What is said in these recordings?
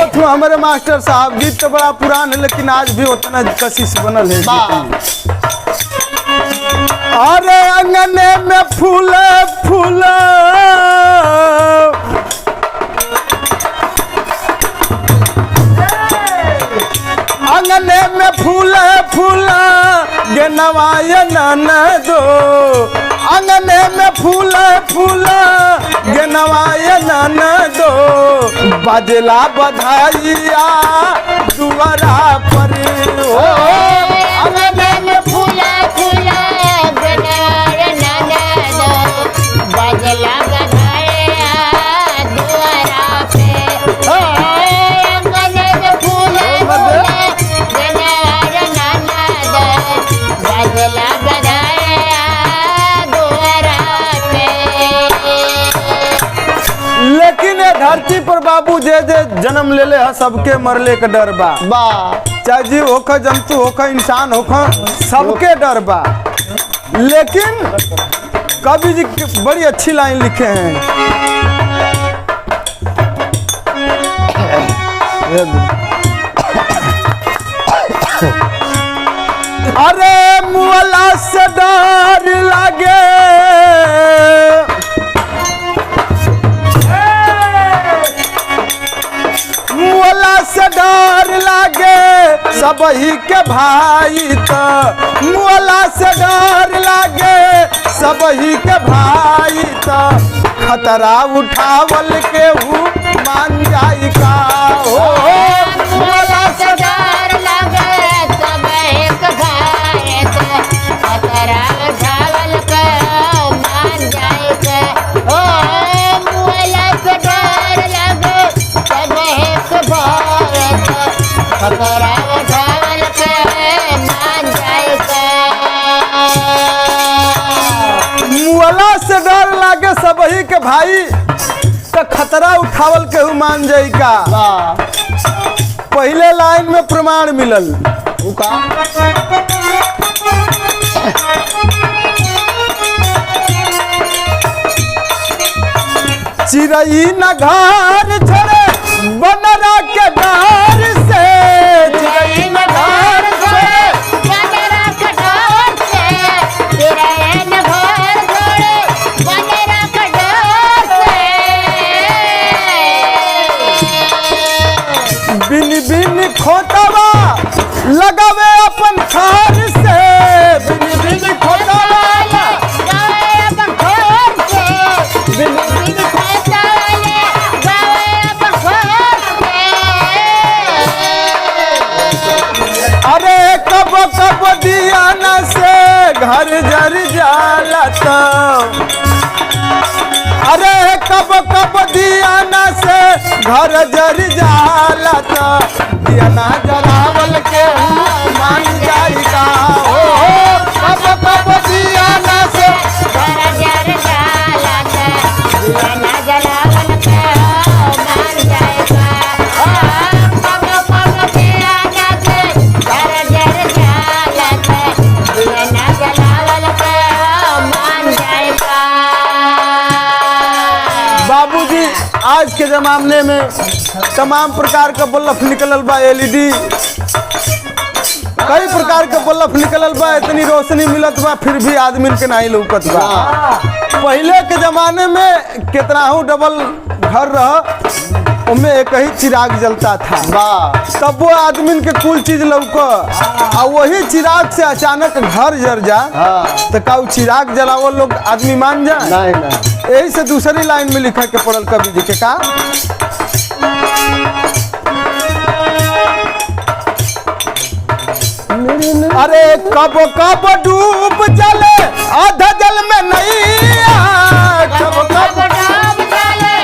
कहत हूँ हमारे मास्टर साहब गीत तो बड़ा पुरान है लेकिन आज भी उतना कशिश बनल है। अरे अंगने में फूल फूल अंगने में फूल फूल गेनवाय ननदो अंगने में फूल फूल गेनवाय ननदो बजला बधाइया दुआरा पर हो अंगने में फूल फूल गेनवाय ननदो बजला बधाइया दुआरा पे हो अंगने में फूल फूल गेनवाय ननदो बजला बधाइया दुआरा पे। लेकिन ये धरती पर बाबू जे जे जन्म ले ले है सबके मरले के डर बा चाहे जीव होखा जंतु होखा इंसान होखा सबके डर बा। लेकिन कवि जी बड़ी अच्छी लाइन लिखे हैं। अरे मुअला से डर लागे मुअला से डर लागे सबही के भाई तो मुअला से डर लागे सबही के भाई तो खतरा उठावल के हूँ मान जाई का हो मुअला से डर लागे सब एक भाई तो खतरा उठावल के मान जाई के हो मुअला से डर लागे सब एक भाई तो खतरा उठावल के मान जाई के। मुअला से डर लागे सबही के भाई तो खतरा उठावल के हूँ मान जाई का। पहले लाइन में प्रमाण मिलल चिड़ई न घर छोड़े बनरा के डर से चिड़ई न घर छोड़े बनरा के डर से चिड़ई न घर छोड़े बनरा के डर से बिन बिन खोतवा लगावे अपन खार से बिन बिन खोतवा गावे अपन घर से बिन बिन खोताले गावे अपन घर से। अरे कब कब दियाना से घर जर जाला तो अरे कब कब दियाना से घर जर जाला तो दियाना जलावल के मान जाई का हो कब कब दियाना से घर जर जाला के दियाना जलावन के मान जाएगा पग पग दियाना से घर जर जाला के दियाना जलावन के मान जाएगा। बाबूजी आज के जमाने में तमाम प्रकार का बल्ब निकलल बा एलईडी कई प्रकार के बल्ब निकलल बा इतनी रोशनी मिलत बा फिर भी आदमी के नहीं लौकत बा। पहले के जमाने में कितना डबल घर रह उनमें एक ही चिराग जलता था तब वो आदमी के कुल चीज लौक और वही चिराग से अचानक घर जर जा तो का चिराग जलावल लोग आदमी मान जा यही से दूसरी लाइन में लिखा के पड़ल कवि जी के का अरे कब कब डूब चले आधा जल में नहीं कब कब डूब जाले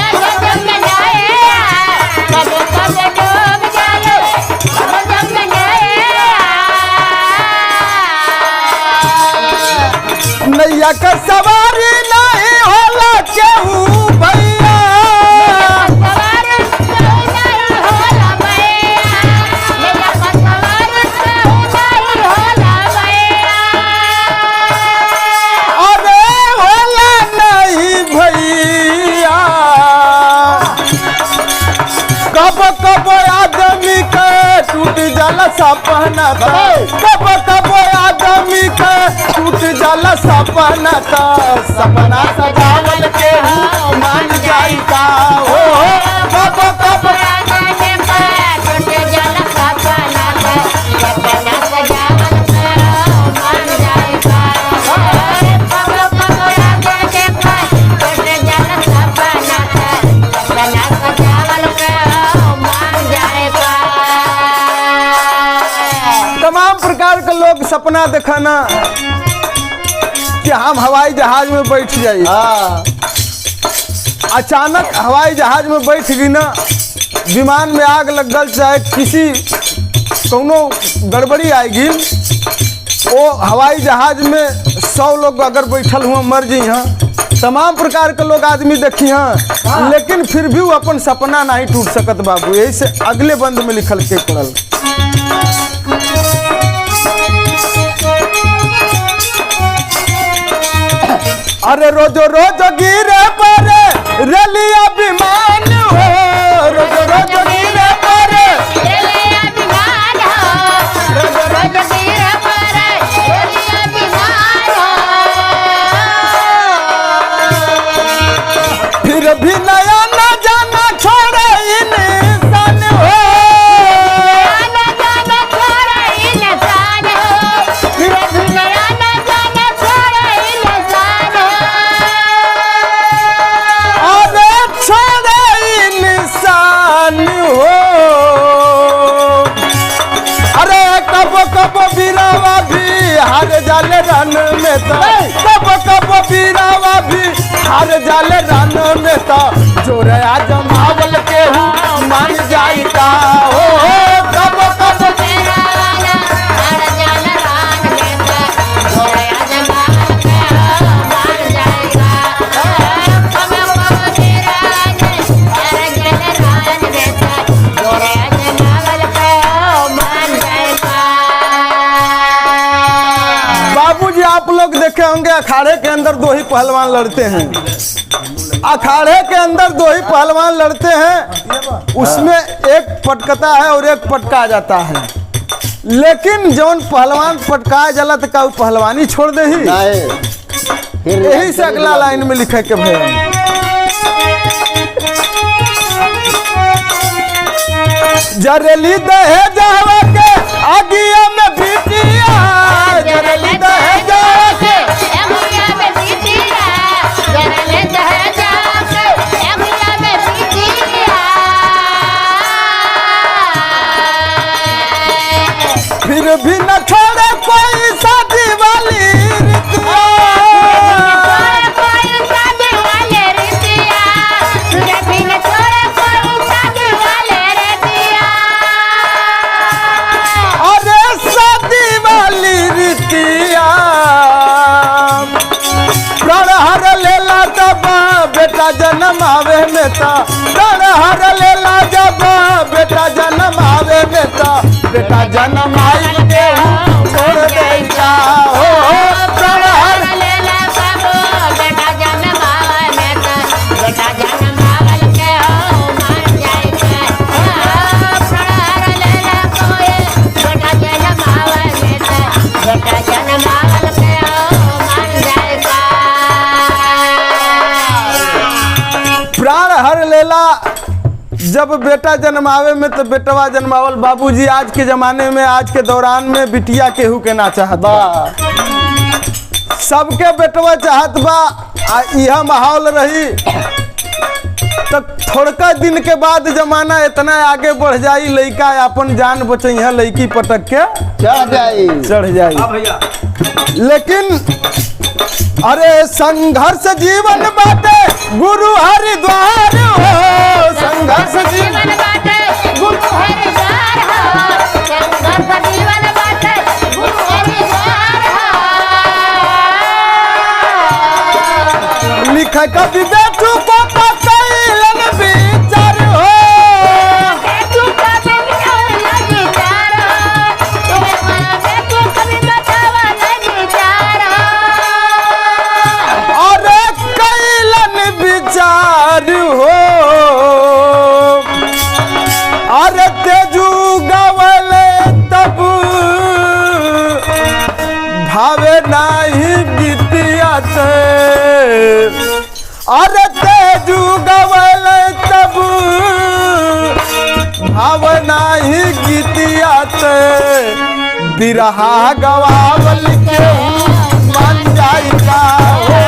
आधा जल में नहीं कब कब डूब जाले आधा जल में नहीं नैया का सवारी नहीं होला केहू भैया कब आदमी के टूट जाला सपना था, कब आदमी के टूट जाला सपना था, सपना सजावल के हूँ मान जाई का हो, कब तमाम प्रकार के लोग सपना देखाना कि हम हवाई जहाज में बैठ जाइए। अचानक हवाई जहाज में बैठ गई ना, विमान में आग लग गल, चाहे किसी कोनो गड़बड़ी आएगी, वो हवाई जहाज में 100 लोग अगर बैठल हुआ मर जी हाँ, तमाम प्रकार के लोग आदमी देखी हाँ, लेकिन फिर भी वो अपन सपना नहीं टूट सकत बाबू। यही से अगले बंद में लिखल के पड़ल, अरे रोजो रोज गिरे पर रलिया विमान हो, रोजो रोज गिरे पर रलिया विमान हो, रोजो रोज गिरे पर रलिया विमान हो, फिर भी नया न जाना छोड़े इंसान हो, न जाना छोड़े इंसान हो, फिर भी नया न जाना छोड़े इंसान हो, अरे छोड़े इंसान हो, अरे कब बीरावा भी हार जाले रन में तो, कब बीरावा भी हार जाले रन में तो, जोरे आजमावल के हूँ मान जाई का हो, कब तेरा वाला हर जाल रान देता, जोड़े आजमावल के हो मान जाएगा, कब तेरा हर जाल रान देता, जोड़े आजमावल के हो मान जाएगा। बाबूजी आप लोग देखे होंगे अखाड़े के अंदर दो ही पहलवान लड़ते हैं, अखाड़े के अंदर दो ही पहलवान लड़ते हैं, उसमें एक पटकता है और एक पटका जाता है, लेकिन जौन पहलवान पटका जाला तो का पहलवानी छोड़ दे ही, यही से अगला लाइन में लिखे के भैया, जरेली दहे जावा के आगिया में बिटिया, जरेली दहे जावा के एमुया में बिटिया, जरले दहे जाके एमुया में बिटिया, फिर भी न छोड़े कोई शादी वाली रीतिया, कोई शादी वाले रीतिया, तुझे भी न छोड़े कोई शादी वाले रीतिया, अरे शादी वाली रीतिया, प्राण हर लेला जब बेटा जन्म आवे में ता, प्राण हर लेला जब बेटा जन्म आवे में ता, बेटा जन्म आई के हूँ छोड़ देगा हो, प्राण हर लेला बाबू बेटा जन्म आवे में तो, बेटा जन्म आवल के हो मान जाएगा, प्राण लेला कोई बेटा जन्म आवे में तो, बेटा जन्म आवल के हो मान जाएगा। प्राण हर लेला जब बेटा जन्मावे में तो बेटवा जन्मावल। बाबूजी आज के जमाने में, आज के दौरान में बिटिया केहू के ना चाहत बा, सबके बेटवा चाहत बा, आ यह माहौल रही तो थोड़का दिन के बाद जमाना इतना आगे बढ़ जाई, लड़का अपन जान बचैया लड़की पटक के चढ़ जाई, लेकिन अरे संघर्ष जीवन बाटे गुरु हरिद्वार हो, संघर्ष जीवन बाटे गुरु हरिद्वार हो, संघर्ष जीवन बाटे गुरु हरिद्वार हो, लिख कवि बेटू को पतैलन विचार हो, बेटू का विचार विचार हो, तुम्हें बेटू कभी बतावा नहीं विचार हो, अरे कैलन विचार हो, अरे तेजू गवले तब भावे नाही गीतिया से, अरे तेजू गवले तब भावे नाही गीतिया से, बिरहा गवावल के मन जाइका हो